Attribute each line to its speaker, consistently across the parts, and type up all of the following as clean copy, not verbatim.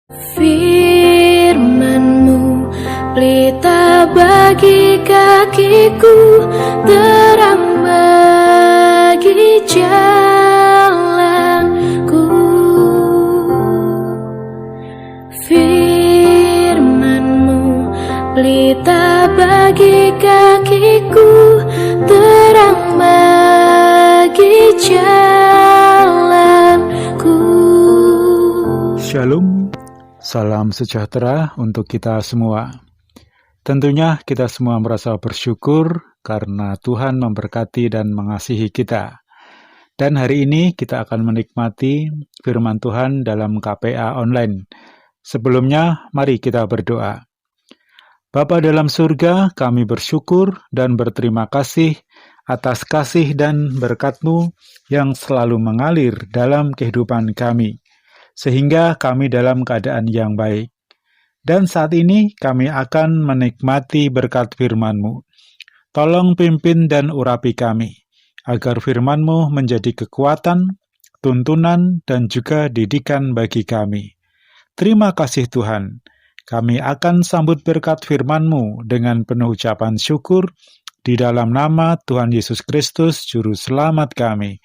Speaker 1: Firman-Mu pelita bagi kakiku, terang bagi jalanku. Firman-Mu pelita bagi kakiku, terang bagi jalanku.
Speaker 2: Shalom, salam sejahtera untuk kita semua. Tentunya kita semua merasa bersyukur karena Tuhan memberkati dan mengasihi kita. Dan hari ini kita akan menikmati firman Tuhan dalam KPA online. Sebelumnya, mari kita berdoa. Bapa dalam surga, kami bersyukur dan berterima kasih atas kasih dan berkat-Mu yang selalu mengalir dalam kehidupan kami, sehingga kami dalam keadaan yang baik. Dan saat ini kami akan menikmati berkat firman-Mu. Tolong pimpin dan urapi kami, agar firman-Mu menjadi kekuatan, tuntunan, dan juga didikan bagi kami. Terima kasih Tuhan. Kami akan sambut berkat firman-Mu dengan penuh ucapan syukur di dalam nama Tuhan Yesus Kristus, Juru Selamat kami.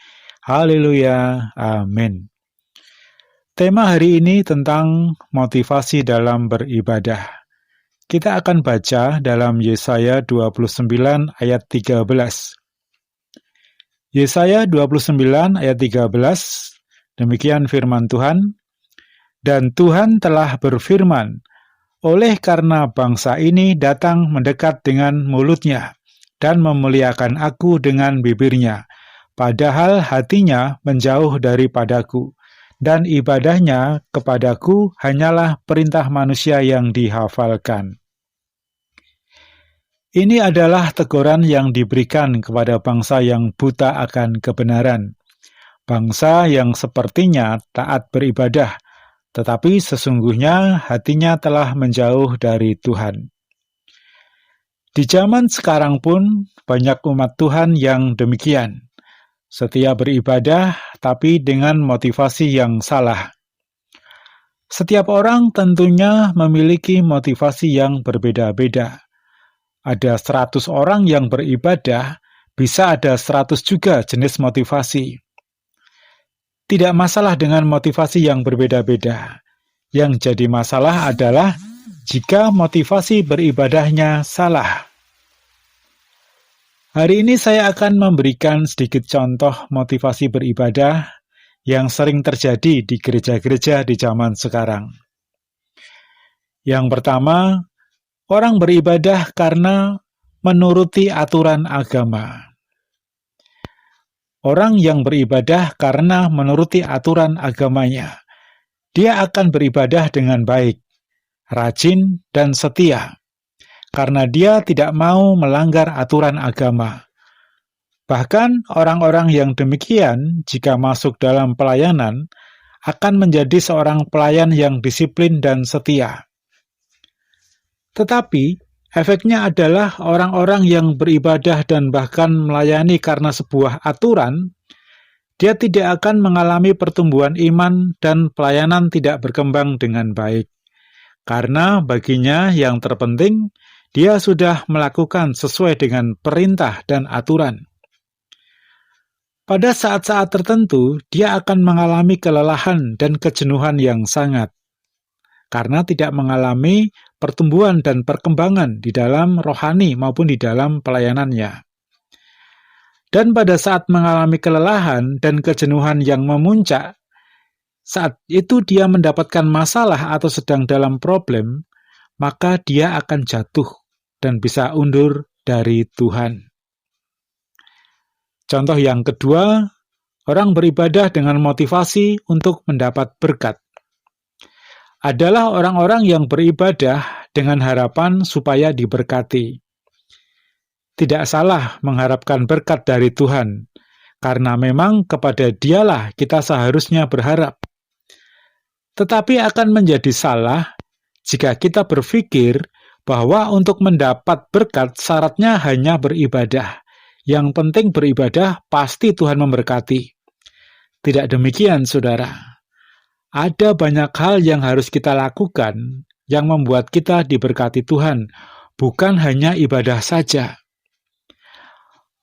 Speaker 2: Haleluya. Amin. Tema hari ini tentang motivasi dalam beribadah. Kita akan baca dalam Yesaya 29 ayat 13. Yesaya 29 ayat 13, demikian firman Tuhan. Dan Tuhan telah berfirman, oleh karena bangsa ini datang mendekat dengan mulutnya dan memuliakan aku dengan bibirnya, padahal hatinya menjauh daripadaku. Dan ibadahnya kepadaku hanyalah perintah manusia yang dihafalkan. Ini adalah teguran yang diberikan kepada bangsa yang buta akan kebenaran. Bangsa yang sepertinya taat beribadah, tetapi sesungguhnya hatinya telah menjauh dari Tuhan. Di zaman sekarang pun banyak umat Tuhan yang demikian. Setia beribadah, tapi dengan motivasi yang salah. Setiap orang tentunya memiliki motivasi yang berbeda-beda. Ada 100 orang yang beribadah, bisa ada 100 juga jenis motivasi. Tidak masalah dengan motivasi yang berbeda-beda. Yang jadi masalah adalah jika motivasi beribadahnya salah. Hari ini saya akan memberikan sedikit contoh motivasi beribadah yang sering terjadi di gereja-gereja di zaman sekarang. Yang pertama, orang beribadah karena menuruti aturan agama. Orang yang beribadah karena menuruti aturan agamanya, dia akan beribadah dengan baik, rajin, dan setia. Karena dia tidak mau melanggar aturan agama. Bahkan orang-orang yang demikian, jika masuk dalam pelayanan, akan menjadi seorang pelayan yang disiplin dan setia. Tetapi, efeknya adalah orang-orang yang beribadah dan bahkan melayani karena sebuah aturan, dia tidak akan mengalami pertumbuhan iman dan pelayanan tidak berkembang dengan baik. Karena baginya yang terpenting, dia sudah melakukan sesuai dengan perintah dan aturan. Pada saat-saat tertentu, dia akan mengalami kelelahan dan kejenuhan yang sangat, karena tidak mengalami pertumbuhan dan perkembangan di dalam rohani maupun di dalam pelayanannya. Dan pada saat mengalami kelelahan dan kejenuhan yang memuncak, saat itu dia mendapatkan masalah atau sedang dalam problem, maka dia akan jatuh dan bisa undur dari Tuhan. Contoh yang kedua, orang beribadah dengan motivasi untuk mendapat berkat. Adalah orang-orang yang beribadah dengan harapan supaya diberkati. Tidak salah mengharapkan berkat dari Tuhan, karena memang kepada Dialah kita seharusnya berharap. Tetapi akan menjadi salah jika kita berpikir bahwa untuk mendapat berkat syaratnya hanya beribadah. Yang penting beribadah, pasti Tuhan memberkati. Tidak demikian, saudara. Ada banyak hal yang harus kita lakukan yang membuat kita diberkati Tuhan, bukan hanya ibadah saja.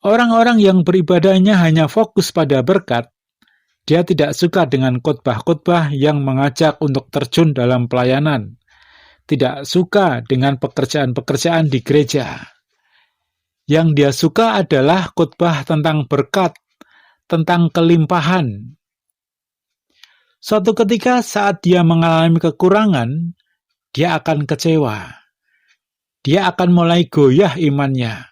Speaker 2: Orang-orang yang beribadahnya hanya fokus pada berkat, dia tidak suka dengan khotbah-khotbah yang mengajak untuk terjun dalam pelayanan, tidak suka dengan pekerjaan-pekerjaan di gereja. Yang dia suka adalah khotbah tentang berkat, tentang kelimpahan. Suatu ketika saat dia mengalami kekurangan, dia akan kecewa. Dia akan mulai goyah imannya,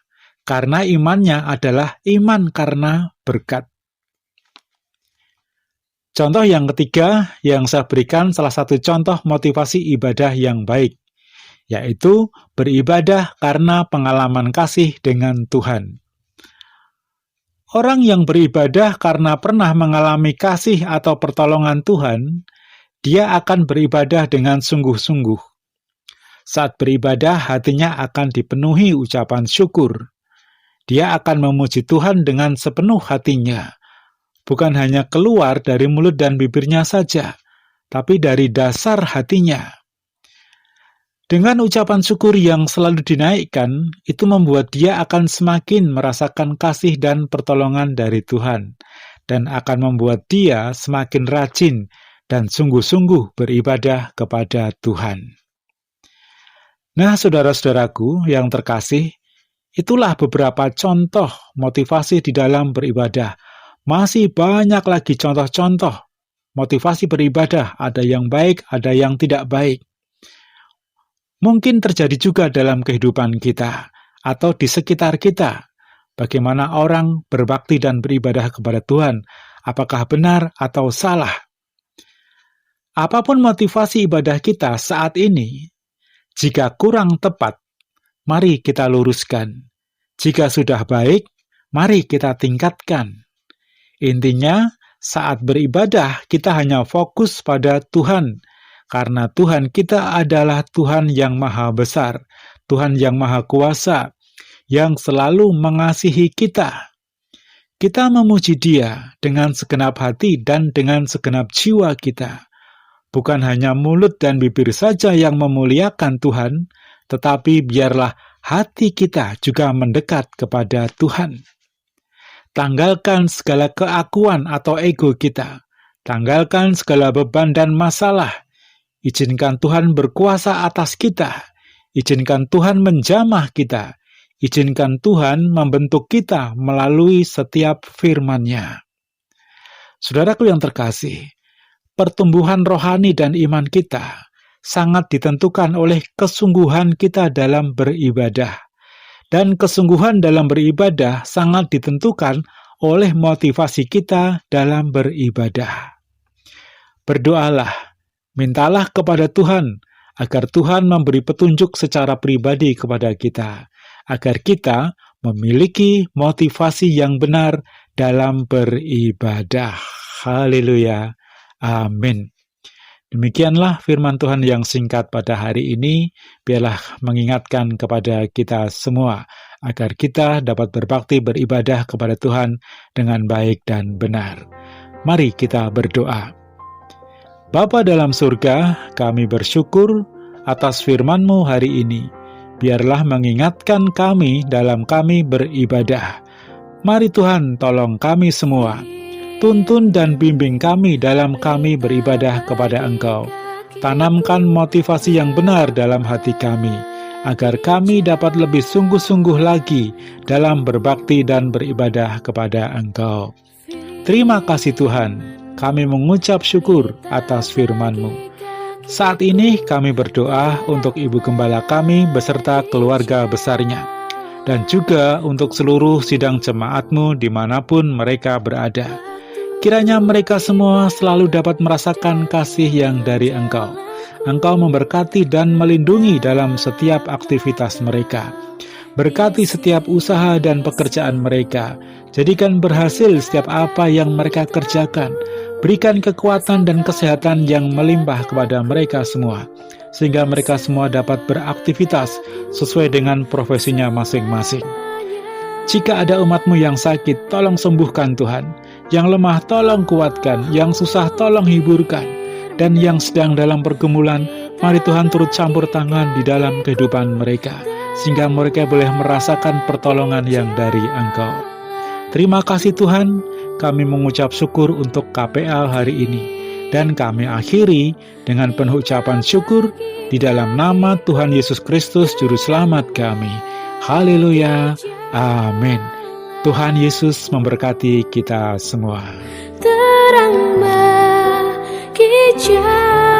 Speaker 2: karena imannya adalah iman karena berkat. Contoh yang ketiga yang saya berikan salah satu contoh motivasi ibadah yang baik, yaitu beribadah karena pengalaman kasih dengan Tuhan. Orang yang beribadah karena pernah mengalami kasih atau pertolongan Tuhan, dia akan beribadah dengan sungguh-sungguh. Saat beribadah, hatinya akan dipenuhi ucapan syukur. Dia akan memuji Tuhan dengan sepenuh hatinya, bukan hanya keluar dari mulut dan bibirnya saja, tapi dari dasar hatinya. Dengan ucapan syukur yang selalu dinaikkan, itu membuat dia akan semakin merasakan kasih dan pertolongan dari Tuhan, dan akan membuat dia semakin rajin dan sungguh-sungguh beribadah kepada Tuhan. Nah, saudara-saudaraku yang terkasih, itulah beberapa contoh motivasi di dalam beribadah. Masih banyak lagi contoh-contoh motivasi beribadah, ada yang baik, ada yang tidak baik. Mungkin terjadi juga dalam kehidupan kita atau di sekitar kita. Bagaimana orang berbakti dan beribadah kepada Tuhan, apakah benar atau salah? Apapun motivasi ibadah kita saat ini, jika kurang tepat, mari kita luruskan. Jika sudah baik, mari kita tingkatkan. Intinya, saat beribadah kita hanya fokus pada Tuhan, karena Tuhan kita adalah Tuhan yang maha besar, Tuhan yang maha kuasa, yang selalu mengasihi kita. Kita memuji Dia dengan segenap hati dan dengan segenap jiwa kita. Bukan hanya mulut dan bibir saja yang memuliakan Tuhan, tetapi biarlah hati kita juga mendekat kepada Tuhan. Tanggalkan segala keakuan atau ego kita. Tanggalkan segala beban dan masalah. Izinkan Tuhan berkuasa atas kita. Izinkan Tuhan menjamah kita. Izinkan Tuhan membentuk kita melalui setiap firman-Nya. Saudaraku yang terkasih, pertumbuhan rohani dan iman kita sangat ditentukan oleh kesungguhan kita dalam beribadah. Dan kesungguhan dalam beribadah sangat ditentukan oleh motivasi kita dalam beribadah. Berdoalah, mintalah kepada Tuhan, agar Tuhan memberi petunjuk secara pribadi kepada kita, agar kita memiliki motivasi yang benar dalam beribadah. Haleluya. Amin. Demikianlah firman Tuhan yang singkat pada hari ini, biarlah mengingatkan kepada kita semua, agar kita dapat berbakti beribadah kepada Tuhan dengan baik dan benar. Mari kita berdoa. Bapa dalam surga, kami bersyukur atas firman-Mu hari ini. Biarlah mengingatkan kami dalam kami beribadah. Mari Tuhan, tolong kami semua. Tuntun dan bimbing kami dalam kami beribadah kepada Engkau. Tanamkan motivasi yang benar dalam hati kami, agar kami dapat lebih sungguh-sungguh lagi dalam berbakti dan beribadah kepada Engkau. Terima kasih Tuhan, kami mengucap syukur atas firman-Mu. Saat ini kami berdoa untuk Ibu Gembala kami beserta keluarga besarnya, dan juga untuk seluruh sidang jemaat-Mu dimanapun mereka berada. Kiranya mereka semua selalu dapat merasakan kasih yang dari Engkau. Engkau memberkati dan melindungi dalam setiap aktivitas mereka. Berkati setiap usaha dan pekerjaan mereka. Jadikan berhasil setiap apa yang mereka kerjakan. Berikan kekuatan dan kesehatan yang melimpah kepada mereka semua, sehingga mereka semua dapat beraktivitas sesuai dengan profesinya masing-masing. Jika ada umat-Mu yang sakit, tolong sembuhkan Tuhan. Yang lemah tolong kuatkan, yang susah tolong hiburkan. dan yang sedang dalam pergumulan, mari Tuhan turut campur tangan di dalam kehidupan mereka, sehingga mereka boleh merasakan pertolongan yang dari Engkau. Terima kasih Tuhan, kami mengucap syukur untuk KPA hari ini, dan kami akhiri dengan penuh ucapan syukur di dalam nama Tuhan Yesus Kristus Juru Selamat kami. Haleluya, amin. Tuhan Yesus memberkati kita semua.
Speaker 1: Terang bagi jalan